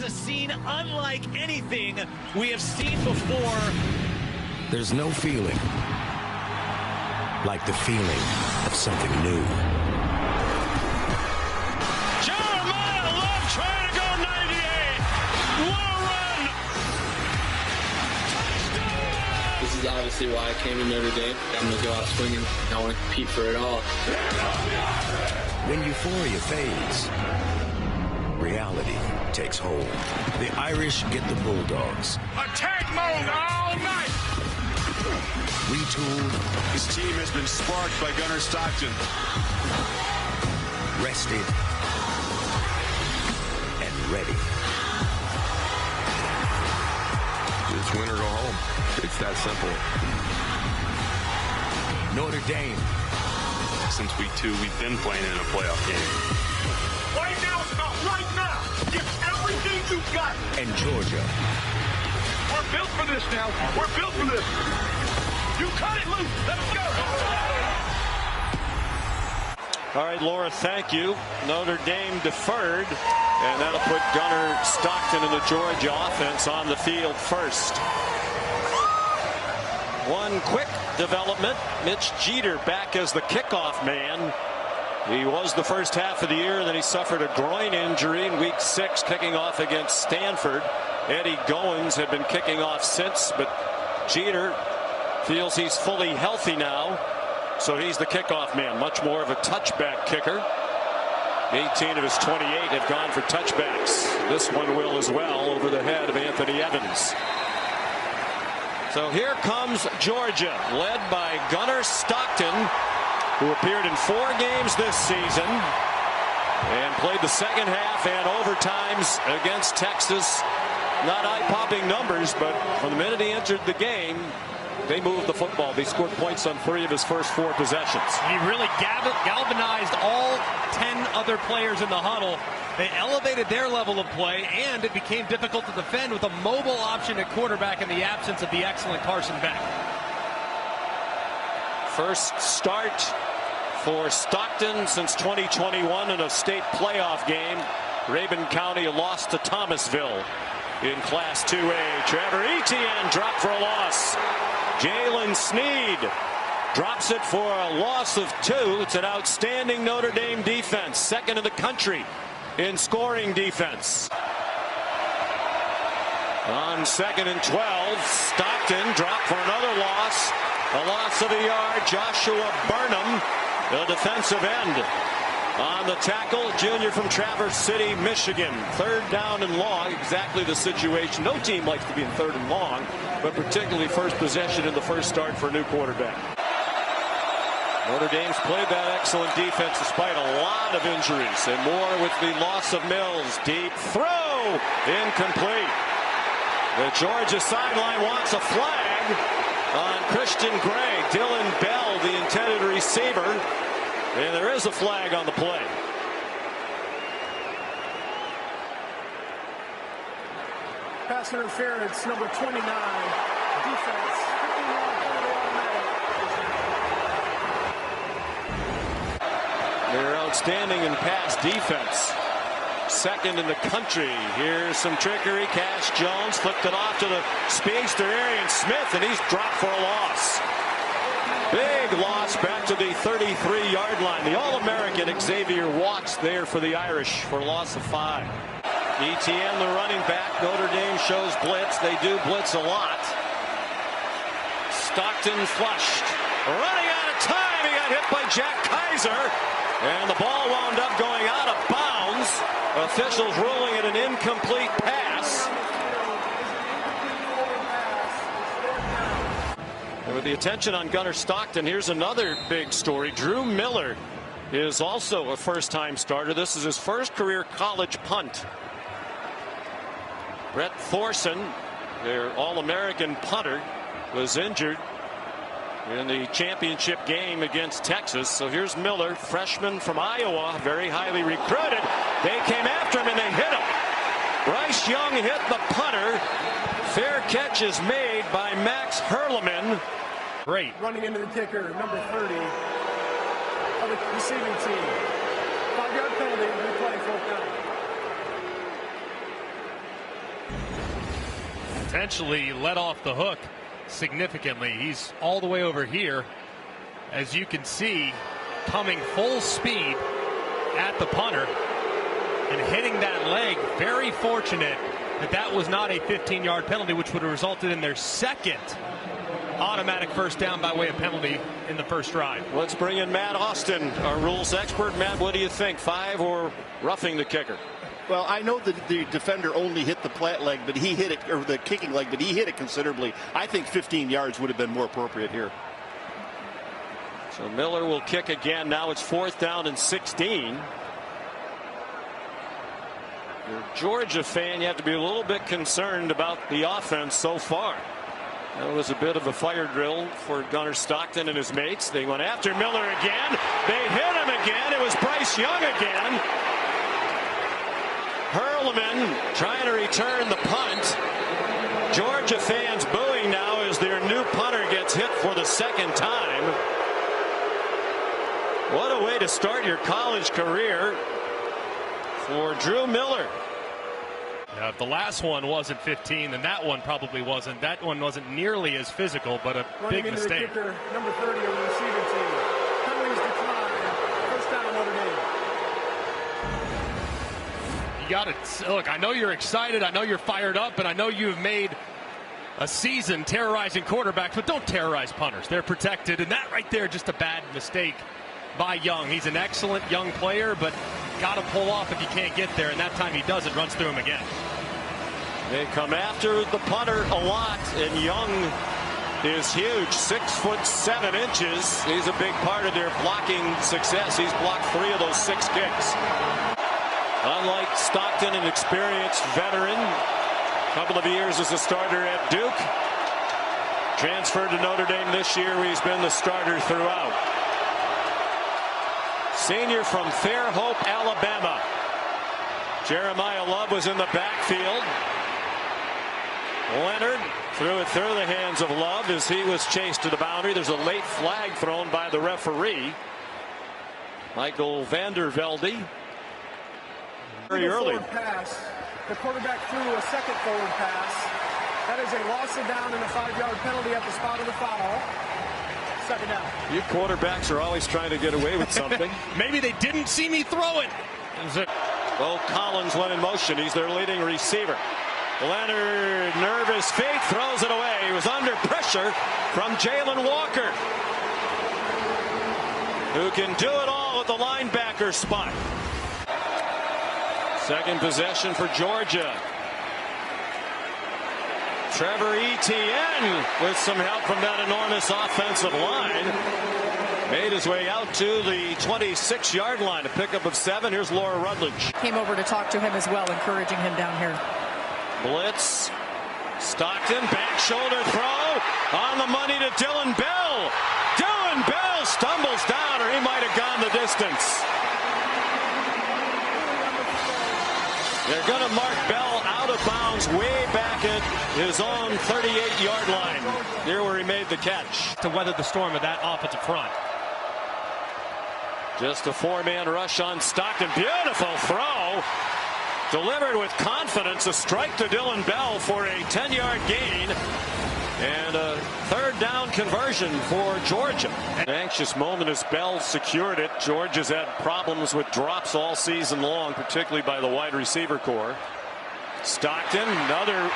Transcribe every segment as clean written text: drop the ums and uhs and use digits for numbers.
a scene unlike anything we have seen before. There's no feeling like the feeling of something new. Jeremiah Love trying to go 98. What a run! Touchdown! This is obviously why I came to Notre Dame. I'm going to go out swinging. I want to compete for it all. When euphoria fades, reality takes hold. The Irish get the Bulldogs. Attack mode all night! Retooled. His team has been sparked by Gunnar Stockton. Rested. And ready. It's win or go home. It's that simple. Notre Dame. Since week 2, we've been playing in a playoff game. Right now is about right now. Give everything you've got. And Georgia. We're built for this now. We're built for this. You cut it loose. Let's go. All right, Laura, thank you. Notre Dame deferred, and that'll put Gunnar Stockton and the Georgia offense on the field first. One quick development. Mitch Jeter back as the kickoff man. He was the first half of the year, and then he suffered a groin injury in week 6, kicking off against Stanford. Eddie Goins had been kicking off since, but Jeter feels he's fully healthy now, so he's the kickoff man. Much more of a touchback kicker. 18 of his 28 have gone for touchbacks. This one will as well, over the head of Anthony Evans. So here comes Georgia, led by Gunnar Stockton, who appeared in 4 games this season and played the second half and overtimes against Texas. Not eye-popping numbers, but from the minute he entered the game, they moved the football. They scored points on 3 of his first 4 possessions. He really galvanized all 10 other players in the huddle. They elevated their level of play, and it became difficult to defend with a mobile option at quarterback in the absence of the excellent Carson Beck. First start for Stockton since 2021 in a state playoff game. Rabun County lost to Thomasville in Class 2A. Trevor Etienne dropped for a loss. Jalen Sneed drops it for a loss of 2. It's an outstanding Notre Dame defense, second in the country in scoring defense. On 2nd and 12, Stockton dropped for another loss. A loss of a yard. Joshua Burnham, the defensive end, on the tackle. Junior from Traverse City, Michigan. 3rd down and long. Exactly the situation. No team likes to be in 3rd and long, but particularly first possession in the first start for a new quarterback. Notre Dame's played that excellent defense despite a lot of injuries, and more with the loss of Mills. Deep throw, incomplete. The Georgia sideline wants a flag on Christian Gray. Dylan Bell, the intended receiver, and there is a flag on the play. Pass interference, number 29, defense. They're outstanding in pass defense. 2nd in the country. Here's some trickery. Cash Jones flipped it off to the speedster Arian Smith, and he's dropped for a loss. Big loss back to the 33-yard line. The All-American Xavier Watts there for the Irish for a loss of 5. Etienne, the running back. Notre Dame shows blitz. They do blitz a lot. Stockton flushed. Running out of time. He got hit by Jack Kaiser. And the ball wound up going out of bounds. Officials ruling it an incomplete pass. And with the attention on Gunnar Stockton, here's another big story. Drew Miller is also a first-time starter. This is his first career college punt. Brett Thorson, their All-American punter, was injured in the championship game against Texas. So here's Miller, freshman from Iowa, very highly recruited. They came after him and they hit him. Bryce Young hit the punter. Fair catch is made by Max Hurleman. Great. Running into the kicker, number 30 of the receiving team. 5-yard penalty, replay, 4th down. potentially let off the hook significantly. He's all the way over here, as you can see, coming full speed at the punter and hitting that leg. Very fortunate that that was not a 15-yard penalty, which would have resulted in their second automatic first down by way of penalty in the first drive. Let's bring in Matt Austin, our rules expert. Matt, what do you think? 5 or roughing the kicker? Well, I know that the defender only hit the plant leg, but he hit it, or the kicking leg, but he hit it considerably. I think 15 yards would have been more appropriate here. So Miller will kick again. Now it's 4th down and 16. You're a Georgia fan, you have to be a little bit concerned about the offense so far. That was a bit of a fire drill for Gunnar Stockton and his mates. They went after Miller again. They hit him again. It was Bryce Young again. Hurleman trying to return the punt. Georgia fans booing now as their new punter gets hit for the second time. What a way to start your college career for Drew Miller. Now, if the last one wasn't 15, then that one probably wasn't. That one wasn't nearly as physical, but a Running big into mistake. The kicker, number 30 of the receiving team. Penalties decline. First down, Notre Dame. You got to look. I know you're excited. I know you're fired up, and I know you've made a season terrorizing quarterbacks, but don't terrorize punters. They're protected, and that right there, just a bad mistake by Young. He's an excellent young player, but got to pull off if you can't get there, and that time he does it, runs through him again. They come after the punter a lot, and Young is huge, 6'7". He's a big part of their blocking success. He's blocked 3 of those 6 kicks. Unlike Stockton, an experienced veteran, a couple of years as a starter at Duke, transferred to Notre Dame this year. He's been the starter throughout. Senior from Fairhope, Alabama. Jeremiah Love was in the backfield. Leonard threw it through the hands of Love as he was chased to the boundary. There's a late flag thrown by the referee, Michael Vandervelde. Very early. Pass. The quarterback threw a second forward pass. That is a loss of down and a 5-yard penalty at the spot of the foul. Second down. You quarterbacks are always trying to get away with something. Maybe they didn't see me throw it. Bo Collins went in motion. He's their leading receiver. Leonard, nervous feet, throws it away. He was under pressure from Jalen Walker, who can do it all at the linebacker spot. Second possession for Georgia. Trevor Etienne, with some help from that enormous offensive line, made his way out to the 26-yard line. A pickup of 7. Here's Laura Rutledge. Came over to talk to him as well, encouraging him down here. Blitz. Stockton, back shoulder throw. On the money to Dylan Bell. Dylan Bell stumbles down, or he might have gone the distance. They're going to mark Bell out of bounds way back at his own 38-yard line, near where he made the catch. To weather the storm of that offensive front. Just a 4-man rush on Stockton. Beautiful throw. Delivered with confidence. A strike to Dylan Bell for a 10-yard gain. And a third down conversion for Georgia. An anxious moment as Bell secured it. Georgia's had problems with drops all season long, particularly by the wide receiver core. Stockton, another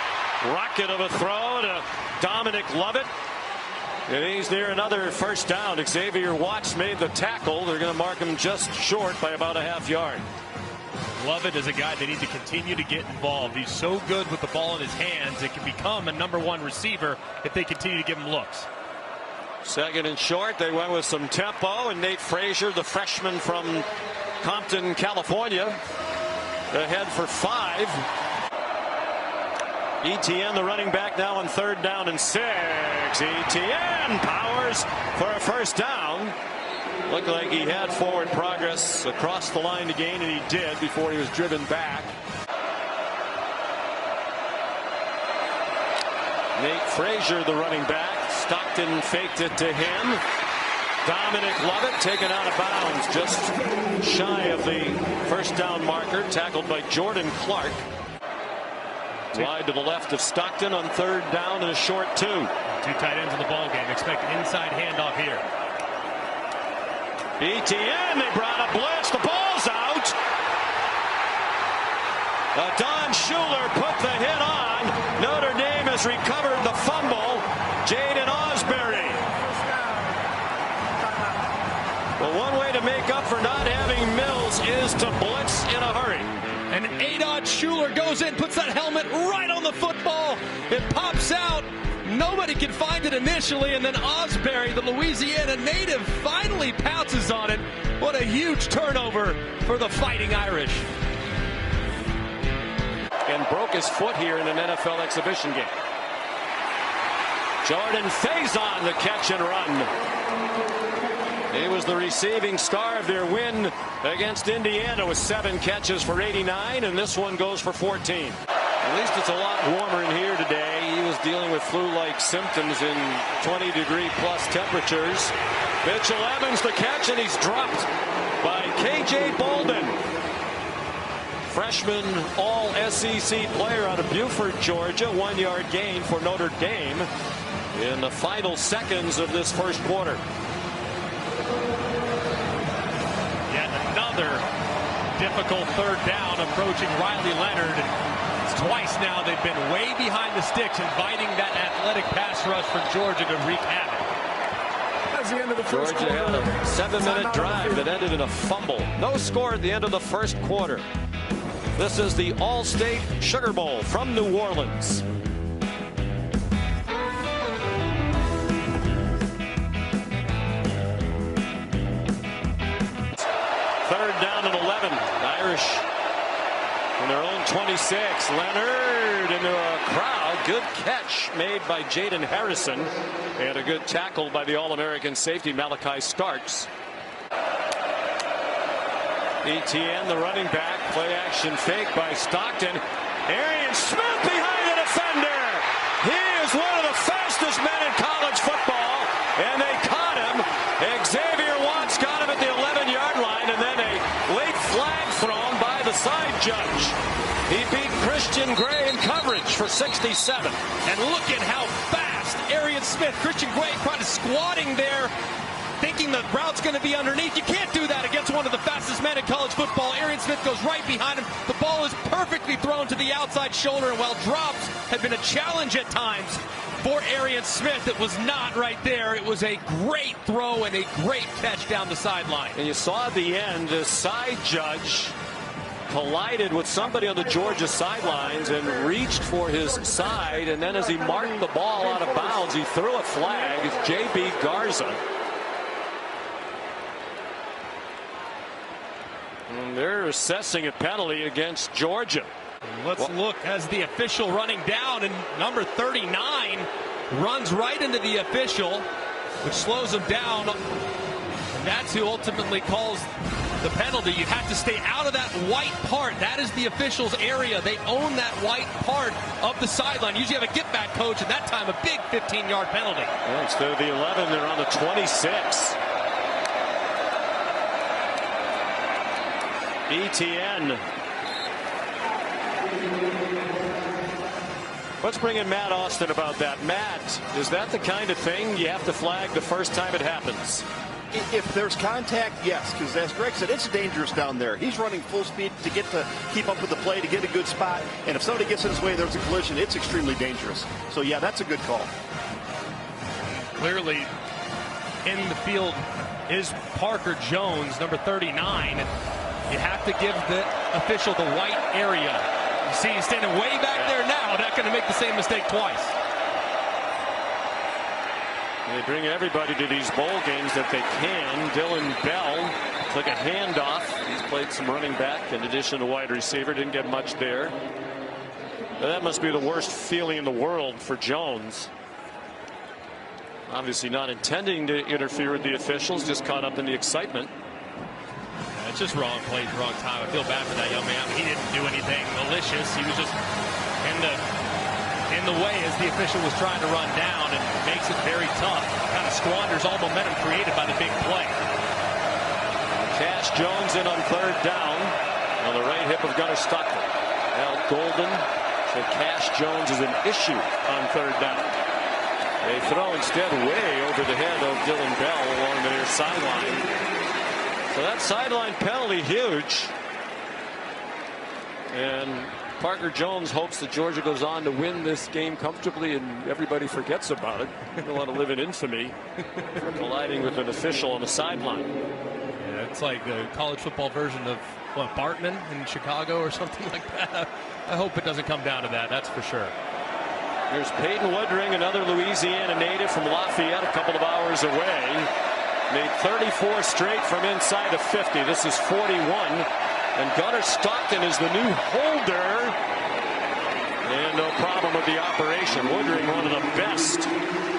rocket of a throw to Dominic Lovett. And he's near another first down. Xavier Watts made the tackle. They're going to mark him just short by about a half yard. Lovett is a guy they need to continue to get involved. He's so good with the ball in his hands. It can become a #1 receiver if they continue to give him looks. Second and short. They went with some tempo, and Nate Frazier, the freshman from Compton, California, ahead for 5. Etienne, the running back, now on 3rd down and 6. Etienne powers for a first down. Looked like he had forward progress across the line to gain, and he did before he was driven back. Nate Frazier, the running back. Stockton faked it to him. Dominic Lovett taken out of bounds just shy of the first down marker, tackled by Jordan Clark. Wide to the left of Stockton on third down and a short 2. 2 tight ends in the ball game. Expect inside handoff here. ETN, they brought a blitz. The ball's out. Don Schuler put the hit on. Notre Dame has recovered the fumble. Jaden Osbury. Well, one way to make up for not having Mills is to blitz in a hurry. And Adon Schuler goes in, puts that helmet right on the football. It pops out. Nobody can find it initially, and then Osbury, the Louisiana native, finally pounces on it. What a huge turnover for the Fighting Irish. And broke his foot here in an NFL exhibition game. Jordan Faison, the catch and run. He was the receiving star of their win against Indiana with 7 catches for 89, and this one goes for 14. At least it's a lot warmer in here today. He was dealing with flu-like symptoms in 20-degree-plus temperatures. Mitchell Evans the catch, and he's dropped by K.J. Bolden. Freshman all-SEC player out of Buford, Georgia. 1-yard gain for Notre Dame in the final seconds of this first quarter. Yet another difficult third down approaching Riley Leonard. It's twice now they've been way behind the sticks, inviting that athletic pass rush from Georgia to wreak havoc. That's the end of the first Georgia quarter. had a 7-minute drive that ended in a fumble. No score at the end of the first quarter. This is the All-State Sugar Bowl from New Orleans. Third down and 11. The Irish in their own 26. Leonard into a crowd. Good catch made by Jaden Harrison. And a good tackle by the All-American safety Malachi Starks. ETN, the running back. Play action fake by Stockton. Arian Smith behind the defender. He is one of the fastest men in college football. And they caught him. Xavier Watts got him at the 11-yard line. And then a late flag thrown by the side judge. He beat Christian Gray in coverage for 67. And look at how fast Arian Smith, Christian Gray, kind of squatting there, thinking the route's going to be underneath. You can't do that against one of the fastest men in college football. Arian Smith goes right behind him. The ball is perfectly thrown to the outside shoulder, and while drops have been a challenge at times for Arian Smith, it was not right there. It was a great throw and a great catch down the sideline. And you saw at the end, the side judge collided with somebody on the Georgia sidelines and reached for his side, and then as he marked the ball out of bounds, he threw a flag. It's J.B. Garza. And they're assessing a penalty against Georgia. Let's look as the official running down, and number 39 runs right into the official, which slows him down. And that's who ultimately calls the penalty. You have to stay out of that white part. That is the official's area. They own that white part of the sideline. Usually have a get-back coach, and that time a big 15-yard penalty. Yeah, instead of the 11, they're on the 26. ETN. Let's bring in Matt Austin about that. Matt, is that the kind of thing you have to flag the first time it happens? If there's contact, yes, because as Greg said, it's dangerous down there. He's running full speed to keep up with the play, to get a good spot. And if somebody gets in his way, there's a collision. It's extremely dangerous. So, yeah, that's a good call. Clearly in the field is Parker Jones, number 39. You have to give the official the white area. You see he's standing way back there now. Not going to make the same mistake twice. They bring everybody to these bowl games that they can. Dylan Bell took a handoff. He's played some running back in addition to wide receiver. Didn't get much there. That must be the worst feeling in the world for Jones. Obviously not intending to interfere with the officials, just caught up in the excitement. It's just wrong place, wrong time. I feel bad for that young man. I mean, he didn't do anything malicious. He was just in the way as the official was trying to run down, and makes it very tough. Kind of squanders all momentum created by the big play. Cash Jones in on third down on the right hip of Gunnar Stockton. Al Golden So Cash Jones is an issue on third down. They throw instead way over the head of Dylan Bell along the near sideline. So that sideline penalty huge. And Parker Jones hopes that Georgia goes on to win this game comfortably and everybody forgets about it. They don't want to live in infamy for colliding with an official on the sideline. Yeah, it's like the college football version of what, Bartman in Chicago or something like that. I hope it doesn't come down to that, that's for sure. Here's Peyton Woodring, another Louisiana native from Lafayette, a couple of hours away. Made 34 straight from inside of 50. This is 41. And Gunnar Stockton is the new holder. And no problem with the operation. Woodring, one of the best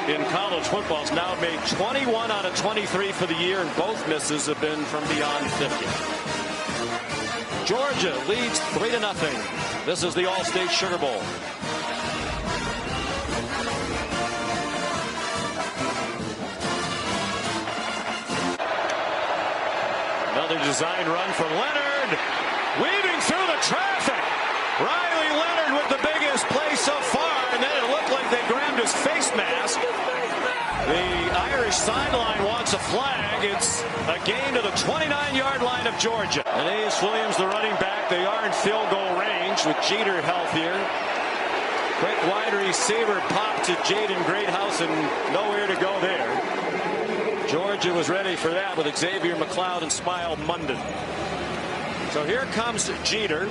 in college football, has now made 21 out of 23 for the year, and both misses have been from beyond 50. Georgia leads 3-0. This is the All-State Sugar Bowl. Another design run from Leonard, weaving through the traffic. Riley Leonard with the biggest play so far, and then it looked like they grabbed his face mask. The Irish sideline wants a flag. It's a gain to the 29-yard line of Georgia. And Ace Williams, the running back, they are in field goal range with Jeter healthier. Quick wide receiver pop to Jaden Greathouse, and nowhere to go there. Georgia was ready for that with Xavier McLeod and Smile Munden. So here comes Jeter.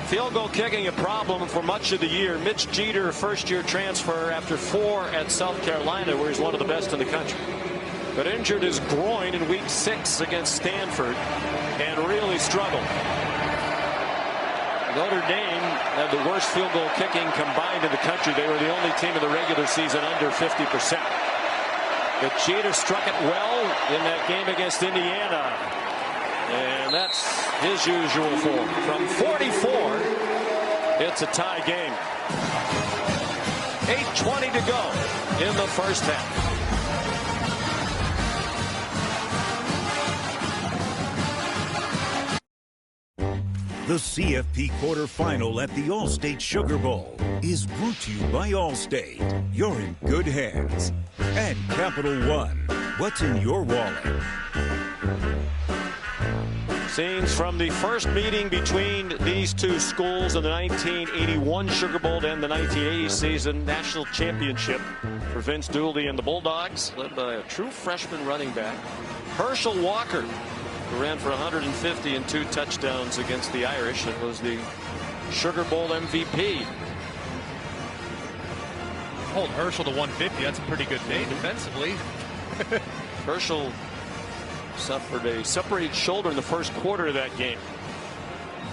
Field goal kicking a problem for much of the year. Mitch Jeter, first-year transfer after 4 at South Carolina, where he's one of the best in the country. But injured his groin in week 6 against Stanford and really struggled. Notre Dame had the worst field goal kicking combined in the country. They were the only team in the regular season under 50%. But Jeter struck it well in that game against Indiana. And that's his usual form. From 44, it's a tie game. 8:20 to go in the first half. The CFP quarterfinal at the All-State Sugar Bowl is brought to you by Allstate. You're in good hands. And Capital One. What's in your wallet? Scenes from the first meeting between these two schools in the 1981 Sugar Bowl and the 1980 season national championship for Vince Dooley and the Bulldogs, led by a true freshman running back, Herschel Walker, who ran for 150 and 2 touchdowns against the Irish and was the Sugar Bowl MVP. Hold Herschel to 150. That's a pretty good day defensively. Herschel suffered a separated shoulder in the first quarter of that game.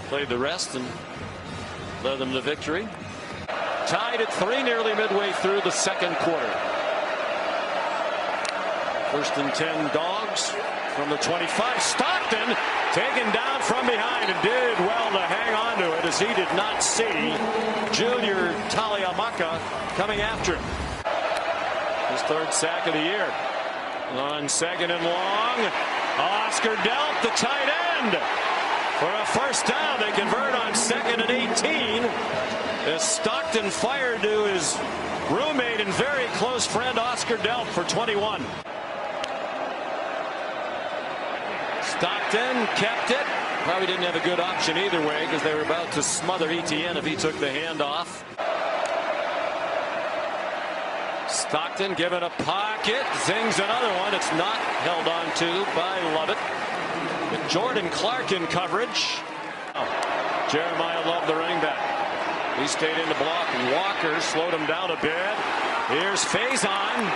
Played the rest and led them to victory. Tied at 3 nearly midway through the second quarter. 1st and 10 Dogs from the 25. Stockton taken down from behind and did well to hang on to it as he did not see Junior Taliamaka coming after him. His 3rd sack of the year. On 2nd and long, Oscar Delp, the tight end, for a first down. They convert on 2nd and 18 as Stockton fired to his roommate and very close friend Oscar Delp for 21. Stockton kept it. Probably didn't have a good option either way because they were about to smother Etienne if he took the handoff. Stockton given a pocket, zings another one. It's not held on to by Lovett. And Jordan Clark in coverage. Jeremiah Love, the running back. He stayed in the block. Walker slowed him down a bit. Here's Faison.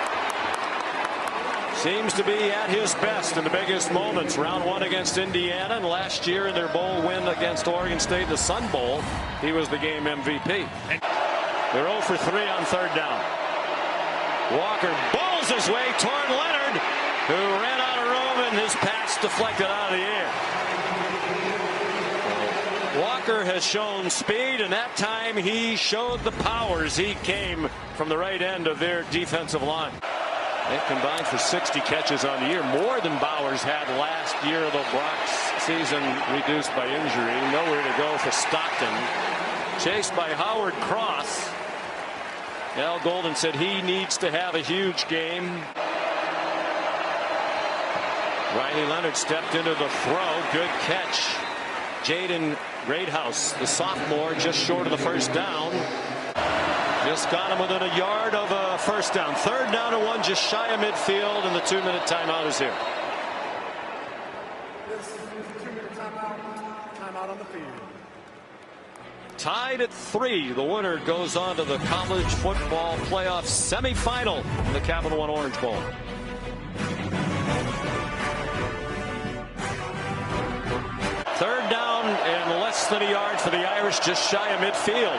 Seems to be at his best in the biggest moments. Round 1 against Indiana, and last year in their bowl win against Oregon State, the Sun Bowl, he was the game MVP. They're 0 for 3 on 3rd down. Walker bowls his way toward Leonard, who ran out of room, and his pass deflected out of the air. Walker has shown speed, and that time he showed the powers. He came from the right end of their defensive line. They combined for 60 catches on the year, more than Bowers had last year, though Brock's season reduced by injury. Nowhere to go for Stockton. chased by Howard Cross. Al Golden said he needs to have a huge game. Riley Leonard stepped into the throw. Good catch. Jaden Greathouse, the sophomore, just short of the first down. Just got him within a yard of a first down. 3rd down and 1, just shy of midfield, and the 2-minute timeout is here. This is a 2-minute timeout. Timeout on the field. Tied at 3. The winner goes on to the college football playoff semifinal in the Capital One Orange Bowl. Third down and less than a yard for the Irish, just shy of midfield.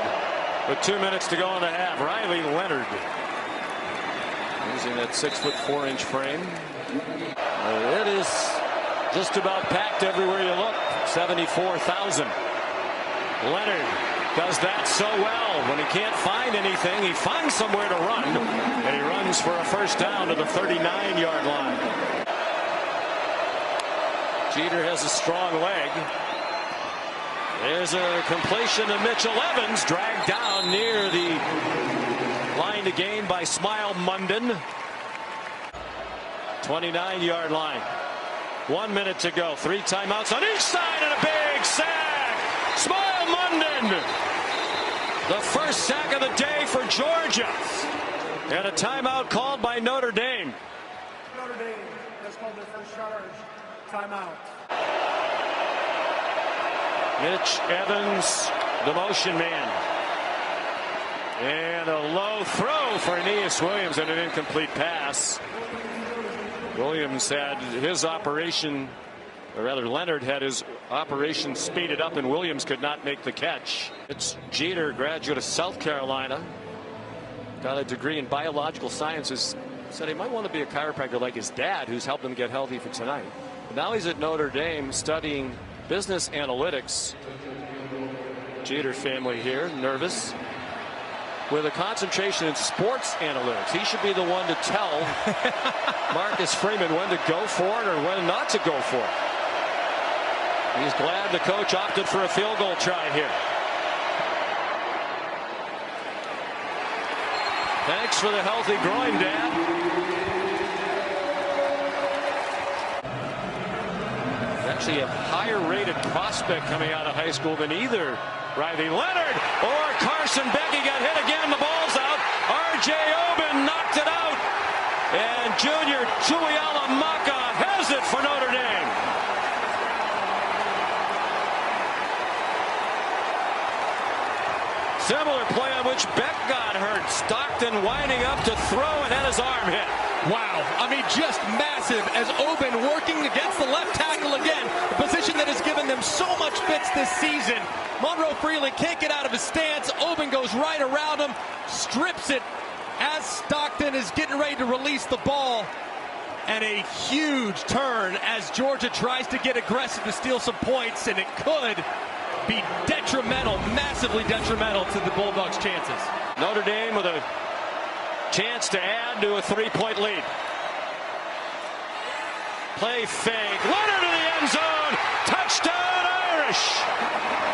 With 2 minutes to go in the half. Riley Leonard using that 6'4" frame. It is just about packed everywhere you look. 74,000. Leonard does that so well. When he can't find anything, he finds somewhere to run, and he runs for a first down to the 39-yard line. Jeter has a strong leg. There's a completion to Mitchell Evans, dragged down near the line to gain by Smile Munden. 29-yard line. 1 minute to go. 3 timeouts on each side and a big sack. Smile Munden. The first sack of the day for Georgia. And a timeout called by Notre Dame. Notre Dame has called their first charge. Timeout. Mitch Evans, the motion man. And a low throw for Aeneas Williams and an incomplete pass. Williams had his operation, or rather Leonard had his operation speeded up, and Williams could not make the catch. It's Jeter, graduate of South Carolina. Got a degree in biological sciences. Said he might want to be a chiropractor like his dad, who's helped him get healthy for tonight. But now he's at Notre Dame studying business analytics. Jeter family here, nervous. With a concentration in sports analytics. He should be the one to tell Marcus Freeman when to go for it or when not to go for it. He's glad the coach opted for a field goal try here. Thanks for the healthy groin, Dad. Actually a higher rated prospect coming out of high school than either Riley Leonard or Carson Beck. He got hit again. The ball's out. R.J. Oben knocked it out. And junior Tuialamaka has it for Notre Dame. Similar play on which Beck got hurt. Stockton winding up to throw and had his arm hit. Wow. I mean, just massive as Oben working against the left tackle again. A position that has given them so much fits this season. Monroe Freeland can't get out of his stance. Oben goes right around him, strips it as Stockton is getting ready to release the ball. And a huge turn as Georgia tries to get aggressive to steal some points, and it could be detrimental, massively detrimental to the Bulldogs' chances. Notre Dame with a chance to add to a 3-point lead. Play fake. Leonard to the end zone. Touchdown Irish.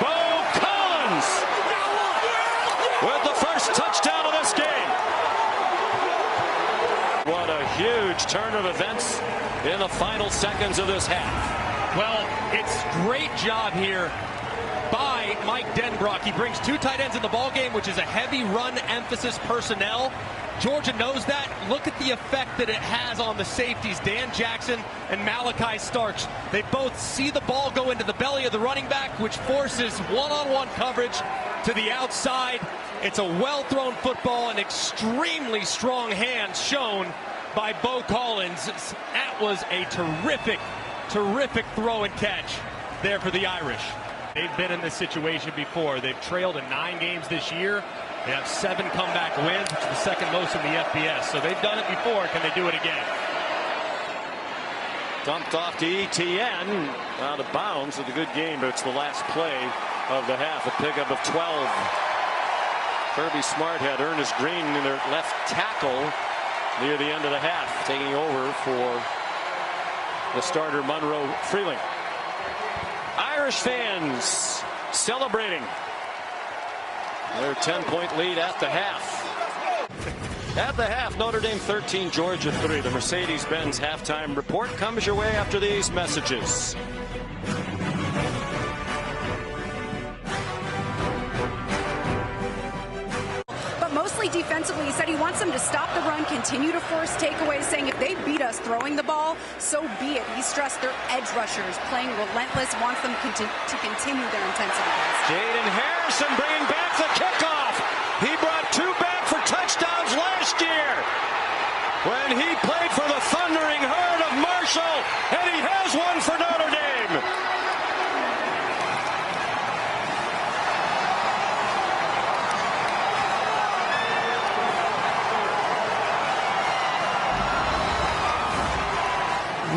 Bo Collins with the first touchdown of this game. What a huge turn of events in the final seconds of this half. Well, it's great job here by Mike Denbrock. He brings 2 tight ends in the ball game, which is a heavy run emphasis personnel. Georgia knows that. Look at the effect that it has on the safeties, Dan Jackson and Malachi Starks. They both see the ball go into the belly of the running back, which forces one-on-one coverage to the outside. It's a well-thrown football and extremely strong hands shown by Bo Collins. That was a terrific, terrific throw and catch there for the Irish. They've been in this situation before. They've trailed in 9 games this year. They have 7 comeback wins, which is the second most in the FBS. So they've done it before. Can they do it again? Dumped off to ETN. Out of bounds with a good game, but it's the last play of the half. A pickup of 12. Kirby Smart had Ernest Green in their left tackle near the end of the half, taking over for the starter Monroe Freeling. Irish fans celebrating Their 10-point lead at the half. At the half, Notre Dame 13, Georgia 3. The Mercedes-Benz halftime report comes your way after these messages. Defensively, he said he wants them to stop the run, continue to force takeaways, saying if they beat us throwing the ball, so be it. He stressed their edge rushers playing relentless, wants them to continue their intensity. Jaden Harrison bringing back the kickoff. He brought 2 back for touchdowns last year when he played for the Thundering Herd of Marshall, and he has one for Notre Dame.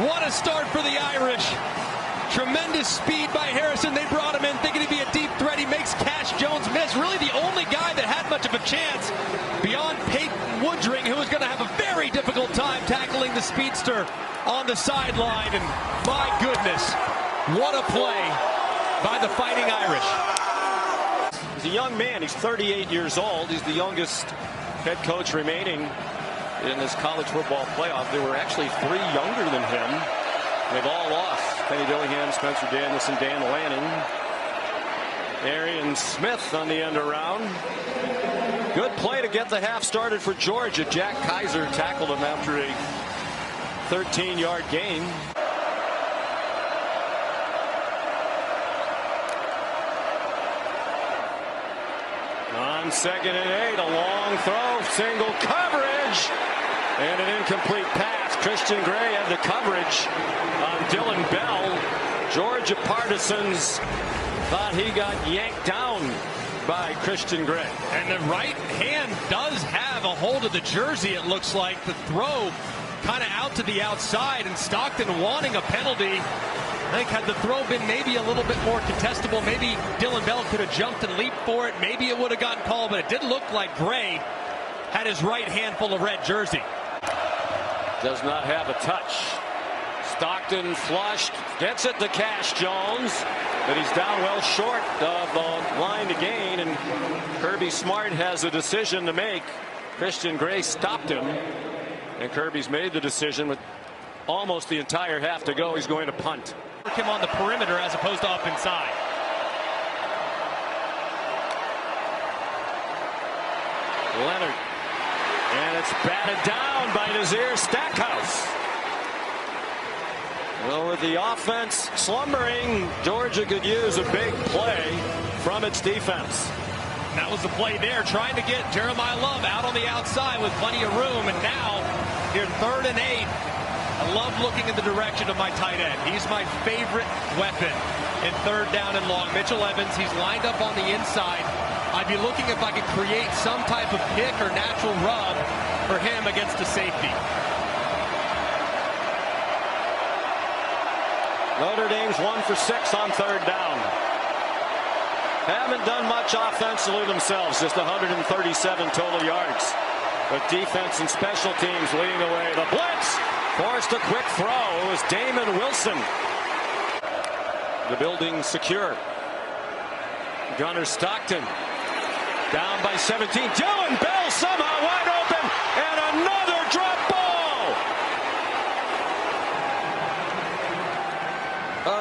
What a start for the Irish. Tremendous speed by Harrison. They brought him in thinking he'd be a deep threat. He makes Cash Jones miss. Really the only guy that had much of a chance beyond Peyton Woodring, who was going to have a very difficult time tackling the speedster on the sideline. And my goodness, what a play by the Fighting Irish. He's a young man. He's 38 years old. He's the youngest head coach remaining in this college football playoff. There were actually 3 younger than him. They've all lost. Kenny Dillingham, Spencer Danielson, Dan Lanning, Arian Smith on the end around. Good play to get the half started for Georgia. Jack Kaiser tackled him after a 13-yard gain. On 2nd and 8, a long throw, single coverage. And an incomplete pass. Christian Gray had the coverage on Dylan Bell. Georgia partisans thought he got yanked down by Christian Gray. And the right hand does have a hold of the jersey, it looks like. The throw kind of out to the outside, and Stockton wanting a penalty. I think had the throw been maybe a little bit more contestable, maybe Dylan Bell could have jumped and leaped for it. Maybe it would have gotten called, but it did look like Gray had his right hand full of red jersey. Does not have a touch. Stockton flushed, gets it to Cash Jones, but he's down well short of the line to gain, and Kirby Smart has a decision to make. Christian Gray stopped him, and Kirby's made the decision with almost the entire half to go. He's going to punt. Him on the perimeter as opposed to up inside. Leonard. And it's batted down by Nazir Stackhouse. Well, with the offense slumbering, Georgia could use a big play from its defense. That was the play there, trying to get Jeremiah Love out on the outside with plenty of room. And now, here 3rd and 8. I love looking in the direction of my tight end. He's my favorite weapon in 3rd down and long. Mitchell Evans, he's lined up on the inside. I'd be looking if I could create some type of pick or natural rub for him against a safety. Notre Dame's 1 for 6 on 3rd down. Haven't done much offensively themselves, just 137 total yards. But defense and special teams leading the way. The blitz forced a quick throw. It was Damon Wilson. The building secure. Gunnar Stockton down by 17. Dylan Bell somehow wide open, and another drop ball.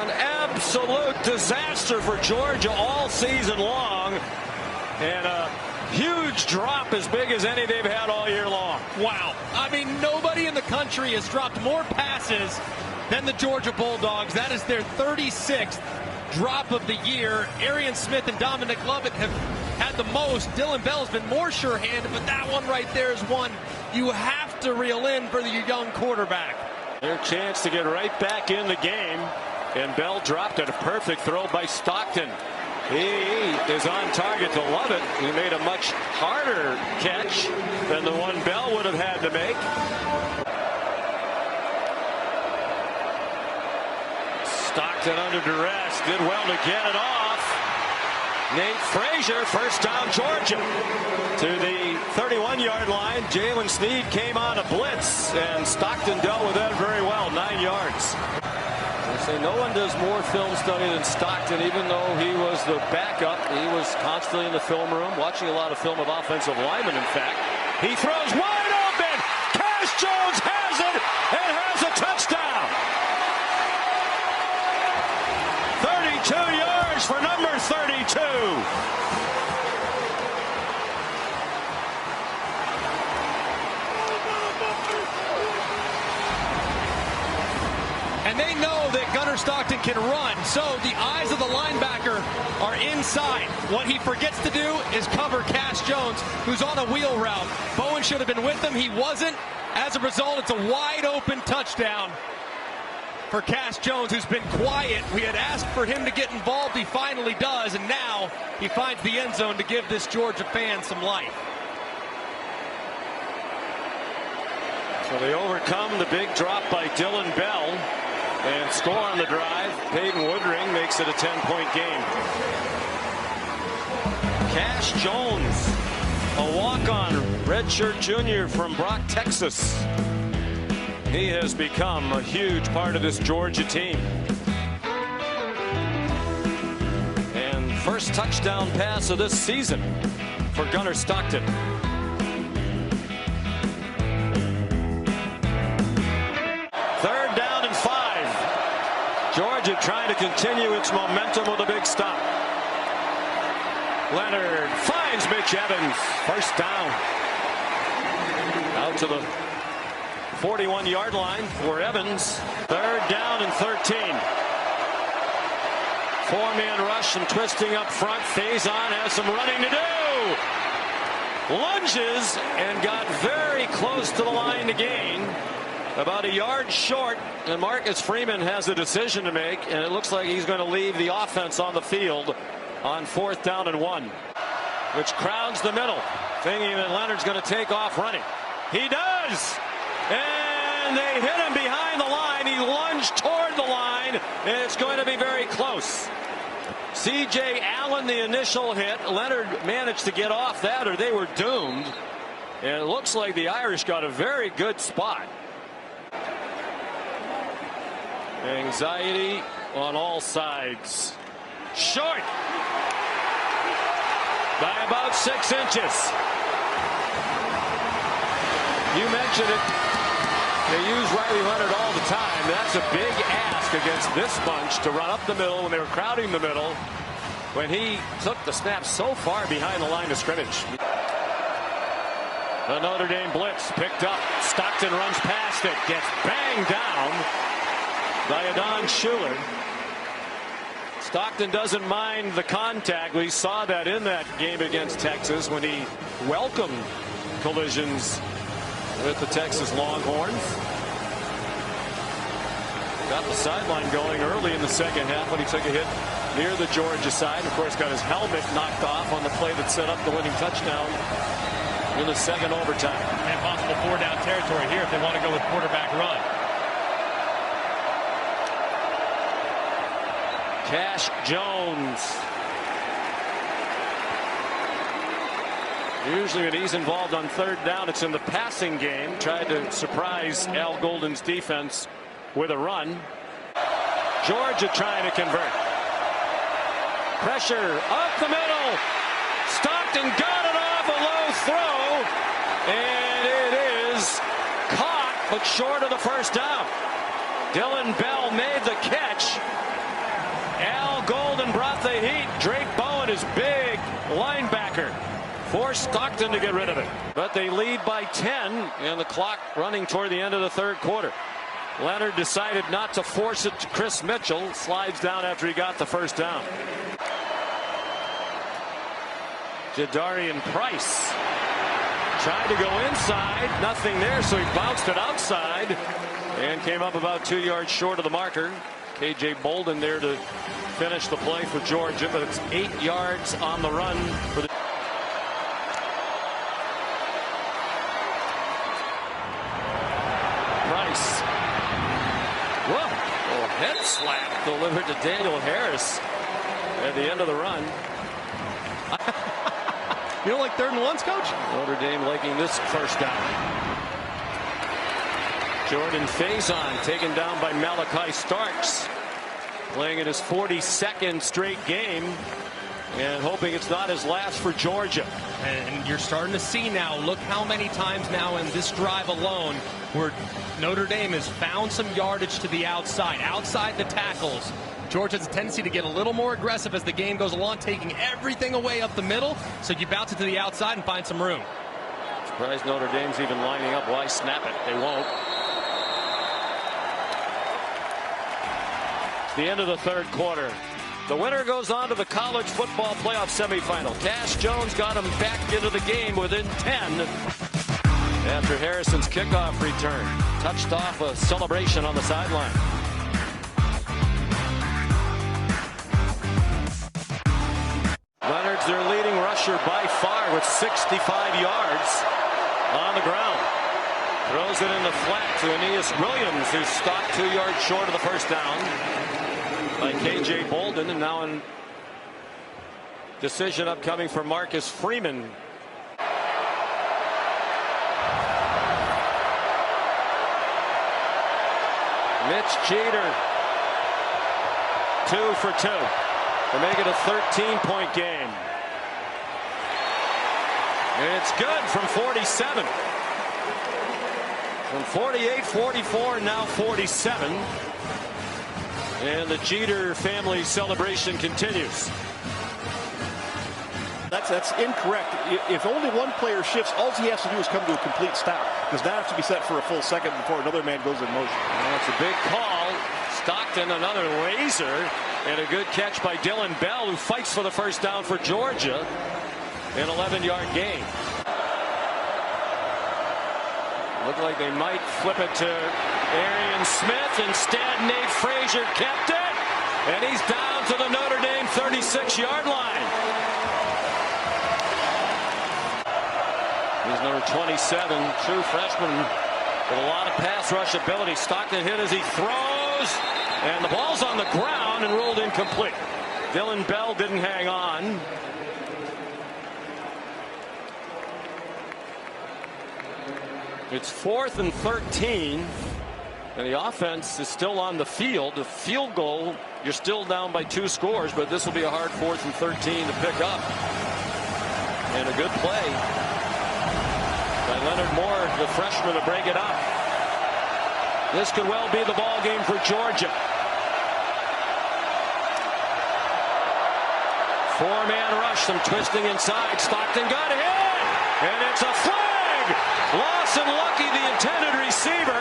An absolute disaster for Georgia all season long, and a huge drop as big as any they've had all year long. Wow. I mean, nobody in the country has dropped more passes than the Georgia Bulldogs. That is their 36th drop of the year. Arian Smith and Dominic Lovett have had the most. Dylan Bell's been more sure-handed, but that one right there is one you have to reel in for the young quarterback. Their chance to get right back in the game, and Bell dropped it. A perfect throw by Stockton. He is on target to Lovett. He made a much harder catch than the one Bell would have had to make. Stockton under duress, did well to get it off. Nate Frazier, first down Georgia. To the 31-yard line, Jalen Sneed came on a blitz, and Stockton dealt with that very well, 9 yards. Say no one does more film study than Stockton, even though he was the backup. He was constantly in the film room, watching a lot of film of offensive linemen, in fact. He throws wide open. Cash Jones has it and has a touchdown. 32 yards for number 32. And they know that Gunnar Stockton can run, so the eyes of the linebacker are inside. What he forgets to do is cover Cash Jones, who's on a wheel route. Bowen should have been with him. He wasn't. As a result, it's a wide-open touchdown for Cash Jones, who's been quiet. We had asked for him to get involved. He finally does, and now he finds the end zone to give this Georgia fan some life. So they overcome the big drop by Dylan Bell and score on the drive. Peyton Woodring makes it a 10-point game. Cash Jones, a walk-on redshirt junior from Brock, Texas. He has become a huge part of this Georgia team. And first touchdown pass of this season for Gunnar Stockton. Third down and 5. Georgia trying to continue its momentum with a big stop. Leonard finds Mitch Evans. First down. Out to the 41-yard line for Evans. Third down and 13. Four-man rush and twisting up front. Faison has some running to do. Lunges and got very close to the line to gain. About a yard short, and Marcus Freeman has a decision to make, and it looks like he's going to leave the offense on the field on 4th down and 1, which crowds the middle, thinking that Leonard's going to take off running. He does, and they hit him behind the line. He lunged toward the line, and it's going to be very close. C.J. Allen, the initial hit. Leonard managed to get off that, or they were doomed, and it looks like the Irish got a very good spot. Anxiety on all sides. Short by about 6 inches. You mentioned it. They use Riley Leonard all the time. That's a big ask against this bunch to run up the middle when they were crowding the middle, when he took the snap so far behind the line of scrimmage. The Notre Dame blitz picked up. Stockton runs past it, gets banged down by Adon Schuler. Stockton doesn't mind the contact. We saw that in that game against Texas when he welcomed collisions with the Texas Longhorns. Got the sideline going early in the second half when he took a hit near the Georgia side. Of course, got his helmet knocked off on the play that set up the winning touchdown in the second overtime. And possible 4-down territory here if they want to go with quarterback run. Cash Jones. Usually when he's involved on 3rd down, it's in the passing game. Tried to surprise Al Golden's defense with a run. Georgia trying to convert. Pressure up the middle. Stockton got it off a low throw. And it is caught, but short of the first down. Dylan Bell made the catch. Al Golden brought the heat. Drake Bowen is big linebacker. Forced Stockton to get rid of it. But they lead by 10 and the clock running toward the end of the 3rd quarter. Leonard decided not to force it to Chris Mitchell. Slides down after he got the first down. Jadarian Price tried to go inside. Nothing there, so he bounced it outside and came up about 2 yards short of the marker. K.J. Bolden there to finish the play for Georgia, but it's 8 yards on the run for the Price. Whoa, a head slap delivered to Daniel Harris at the end of the run. You don't like 3rd and 1s, Coach? Notre Dame liking this first down. Jordan Faison taken down by Malachi Starks. playing in his 42nd straight game and hoping it's not his last for Georgia. And you're starting to see now, look how many times now in this drive alone where Notre Dame has found some yardage to the outside the tackles. Georgia has a tendency to get a little more aggressive as the game goes along, taking everything away up the middle, so you bounce it to the outside and find some room. Surprised Notre Dame's even lining up. Why snap it? They won't. It's the end of the third quarter. The winner goes on to the college football playoff semifinal. Cash Jones got him back into the game within 10 after Harrison's kickoff return. Touched off a celebration on the sideline. Leonard's their leading rusher by far with 65 yards on the ground. Throws it in the flat to Aeneas Williams, who's stopped 2 yards short of the first down by K.J. Bolden, and now a decision upcoming for Marcus Freeman. Mitch Jeter, 2 for 2 to make it a 13-point game. And it's good from 47. From 48, 44, now 47. And the Jeter family celebration continues. That's incorrect. If only one player shifts, all he has to do is come to a complete stop. Does not have to be set for a full second before another man goes in motion. That's a big call. Stockton, another laser, and a good catch by Dylan Bell, who fights for the first down for Georgia. An 11-yard gain. Looked like they might flip it to Arian Smith. Instead, Nate Frazier kept it. And he's down to the Notre Dame 36-yard line. He's number 27, true freshman with a lot of pass rush ability. Stockton hit as he throws. And the ball's on the ground and ruled incomplete. Dylan Bell didn't hang on. It's 4th and 13, and the offense is still on the field. The field goal, you're still down by 2 scores, but this will be a hard 4th and 13 to pick up. And a good play by Leonard Moore, the freshman, to break it up. This could well be the ball game for Georgia. 4-man rush, some twisting inside. Stockton got hit, and it's a flag. Lawson Lucky, the intended receiver.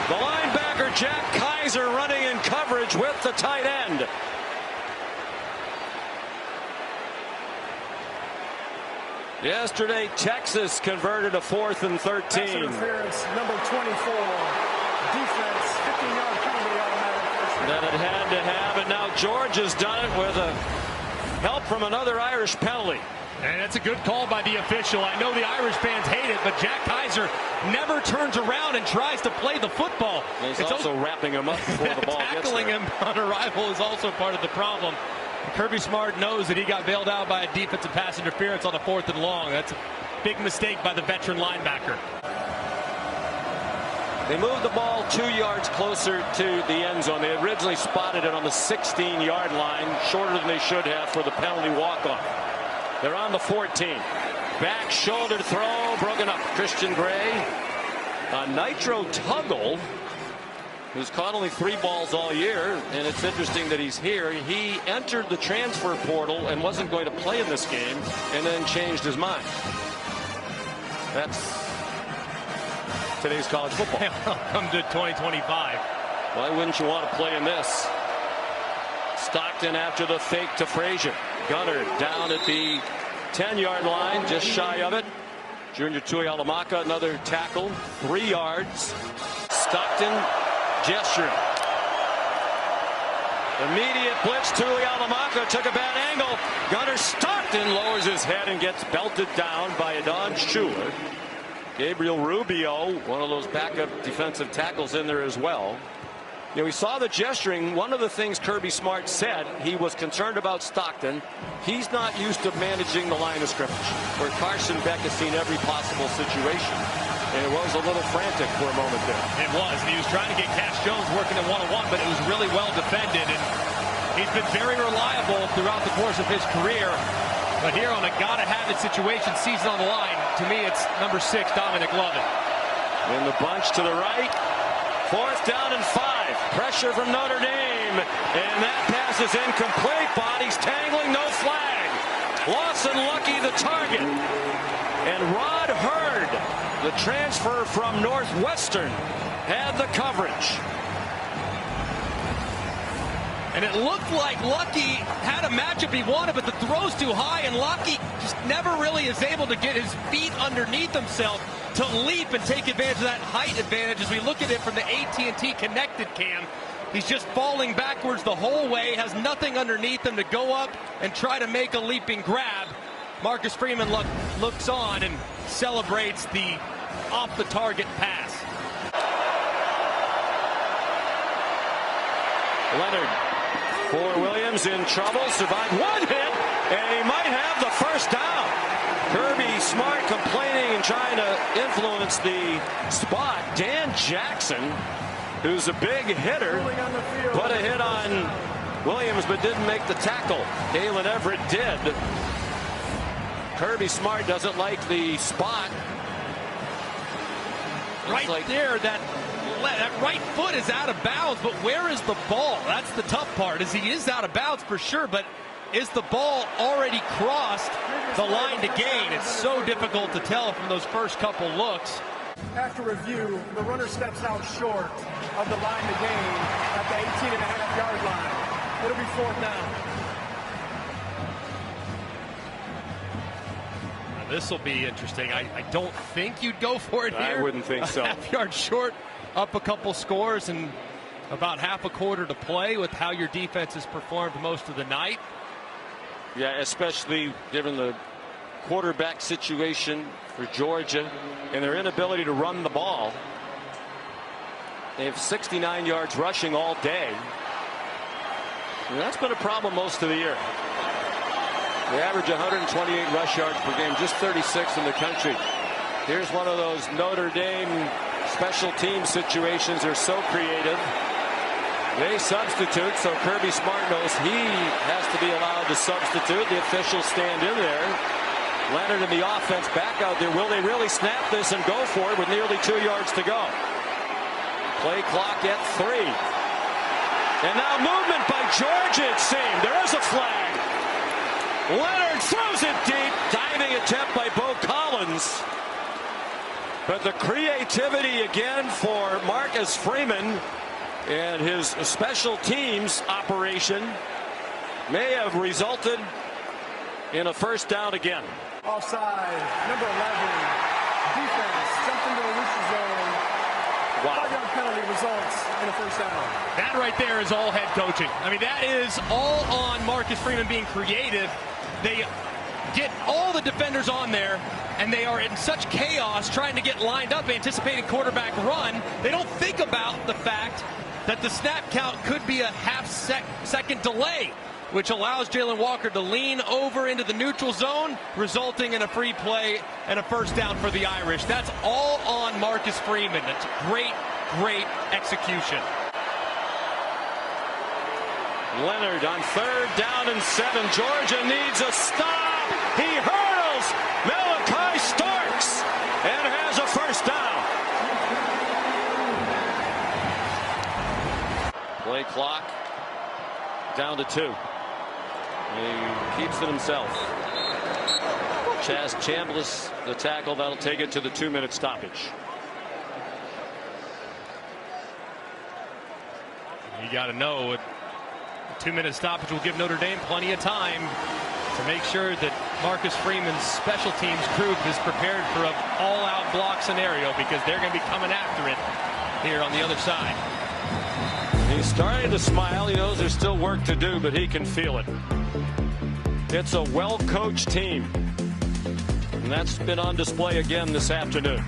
The linebacker Jack Kaiser running in coverage with the tight end. Yesterday, Texas converted a 4th and 13. Pass interference, number 24. Defense, 15-yard penalty, automatic. That it had to have, and now Georgia's done it with a help from another Irish penalty. And that's a good call by the official. I know the Irish fans hate it, but Jack Kaiser never turns around and tries to play the football. He's also wrapping him up before the ball gets there. Tackling him on arrival is also part of the problem. Kirby Smart knows that he got bailed out by a defensive pass interference on a 4th and long. That's a big mistake by the veteran linebacker. They moved the ball 2 yards closer to the end zone. They originally spotted it on the 16-yard line, shorter than they should have for the penalty walk-off. They're on the 14. Back shoulder throw, broken up. Christian Gray. Nitro Tuggle, who's caught only 3 balls all year, and it's interesting that he's here. He entered the transfer portal and wasn't going to play in this game, and then changed his mind. That's today's college football. Welcome to 2025. Why wouldn't you want to play in this? Stockton after the fake to Frazier. Gunner down at the 10-yard line, just shy of it. Junior Tuihalamaka, another tackle, 3 yards. Stockton gesturing. Immediate blitz. Tuihalamaka took a bad angle. Gunner Stockton lowers his head and gets belted down by Adon Schuler. Gabriel Rubio, one of those backup defensive tackles, in there as well. You know, we saw the gesturing. One of the things Kirby Smart said, he was concerned about Stockton. He's not used to managing the line of scrimmage, where Carson Beck has seen every possible situation. And it was a little frantic for a moment there. It was. And he was trying to get Cash Jones working at one-on-one, but it was really well defended. And He's been very reliable throughout the course of his career. But here on a gotta-have-it situation, season on the line, to me it's number 6, Dominic Lovett. In the bunch to the right. 4th down and 5. Pressure from Notre Dame. And that pass is incomplete. Bodies tangling, no flag. Lawson Lucky the target. And Rod Hurd, the transfer from Northwestern, had the coverage. And it looked like Lucky had a matchup he wanted, but the throw's too high, and Lucky just never really is able to get his feet underneath himself to leap and take advantage of that height advantage. As we look at it from the AT&T connected cam, he's just falling backwards the whole way, has nothing underneath him to go up and try to make a leaping grab. Marcus Freeman looks on and celebrates the off-the-target pass. Leonard for Williams in trouble, survived one hit, and he might have the first down. Kirby Smart complaining and trying to influence the spot. Dan Jackson, who's a big hitter, put a hit on Williams but didn't make the tackle. Galen Everett did. Kirby Smart doesn't like the spot. Right there, that right foot is out of bounds, but where is the ball? That's the tough part, is he is out of bounds for sure, but is the ball already crossed the line to gain? It's so difficult to tell from those first couple looks. After review, the runner steps out short of the line to gain at the 18.5-yard line. It'll be 4th down. This will be interesting. I don't think you'd go for it here. I wouldn't think so. Half-yard short, up a couple scores, and about half a quarter to play with how your defense has performed most of the night. Yeah, especially given the quarterback situation for Georgia and their inability to run the ball. They have 69 yards rushing all day. And that's been a problem most of the year. They average 128 rush yards per game, just 36th in the country. Here's one of those Notre Dame special team situations. They're so creative. They substitute, so Kirby Smart knows he has to be allowed to substitute. The officials stand in there. Leonard and the offense back out there. Will they really snap this and go for it with nearly 2 yards to go? Play clock at 3. And now movement by Georgia, it seemed. There is a flag. Leonard throws it deep. Diving attempt by Bo Collins. But the creativity again for Marcus Freeman and his special teams operation may have resulted in a first down again. Offside, number 11. Defense jumped into the neutral zone. Wow. 5-yard penalty results in a first down. That right there is all head coaching. I mean, that is all on Marcus Freeman being creative. They get all the defenders on there, and they are in such chaos trying to get lined up, anticipating quarterback run. They don't think about the fact that the snap count could be a half-second delay, which allows Jalen Walker to lean over into the neutral zone, resulting in a free play and a first down for the Irish. That's all on Marcus Freeman. That's great, great execution. Leonard on 3rd down and 7. Georgia needs a stop. He hurdles Malachi Starks and has a first down. Play clock down to 2. He keeps it himself. Chaz Chambliss, the tackle, that'll take it to the 2-minute stoppage. You got to know, a 2-minute stoppage will give Notre Dame plenty of time to make sure that Marcus Freeman's special teams group is prepared for an all-out block scenario, because they're going to be coming after it here on the other side. He's starting to smile. He knows there's still work to do, but he can feel it. It's a well-coached team, and that's been on display again this afternoon.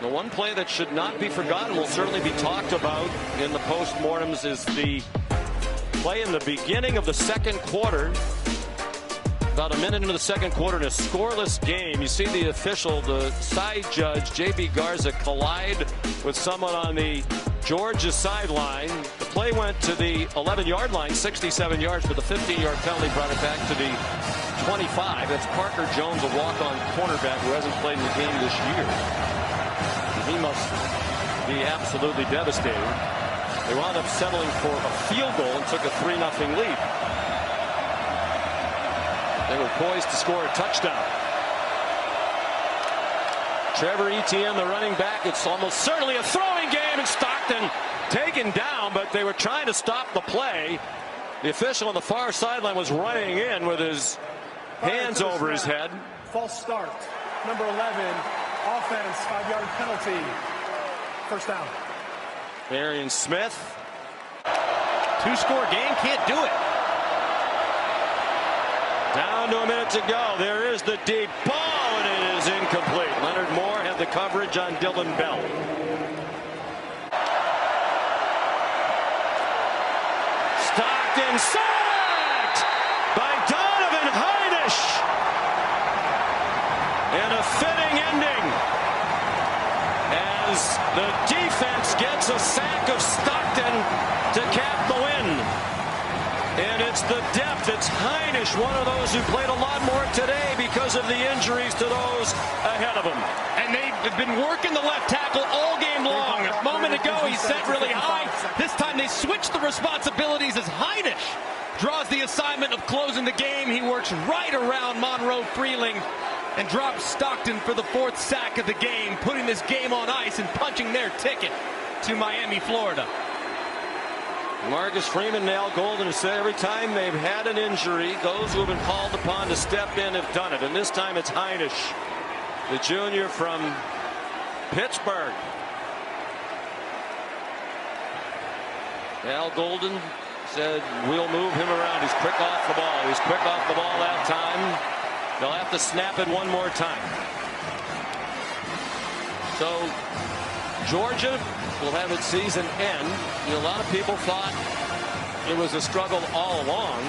The one play that should not be forgotten, will certainly be talked about in the postmortems, is the play in the beginning of the second quarter About a minute into the second quarter in a scoreless game, you see the official, the side judge, J.B. Garza, collide with someone on the Georgia sideline. The play went to the 11-yard line, 67 yards, but the 15-yard penalty brought it back to the 25. That's Parker Jones, a walk-on cornerback who hasn't played in the game this year. He must be absolutely devastated. They wound up settling for a field goal and took a 3-0 lead. They were poised to score a touchdown. Trevor Etienne, the running back. It's almost certainly a throwing game, and Stockton taken down, but they were trying to stop the play. The official on the far sideline was running in with his hands over his head. False start. Number 11, offense, 5-yard penalty. First down. Marion Smith. 2-score game, can't do it. Down to a minute to go. There is the deep ball, and it is incomplete. Leonard Moore had the coverage on Dylan Bell. Stockton sacked by Donovan Heinisch. And a fitting ending as the defense gets a sack of Stockton to cap the win. And it's the depth. It's Heinisch, one of those who played a lot more today because of the injuries to those ahead of him. And they've been working the left tackle all game long. A moment ago, he set really high. This time they switched the responsibilities as Heinisch draws the assignment of closing the game. He works right around Monroe Freeling and drops Stockton for the 4th sack of the game, putting this game on ice and punching their ticket to Miami, Florida. Marcus Freeman and Al Golden have said every time they've had an injury, those who have been called upon to step in have done it. And this time it's Heinisch, the junior from Pittsburgh. Al Golden said, we'll move him around. He's quick off the ball. He's quick off the ball that time. They'll have to snap it one more time. So Georgia will have its season end. A lot of people thought it was a struggle all along.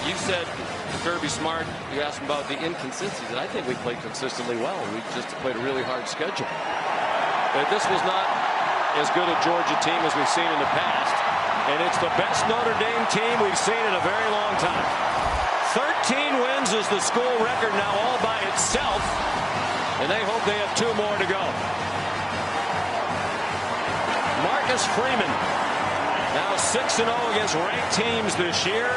You said to Kirby Smart, you asked him about the inconsistencies, and I think we played consistently well. We just played a really hard schedule. But this was not as good a Georgia team as we've seen in the past, and it's the best Notre Dame team we've seen in a very long time. 13 wins is the school record now all by itself, and they hope they have 2 more to go. Marcus Freeman now 6-0 against ranked teams this year.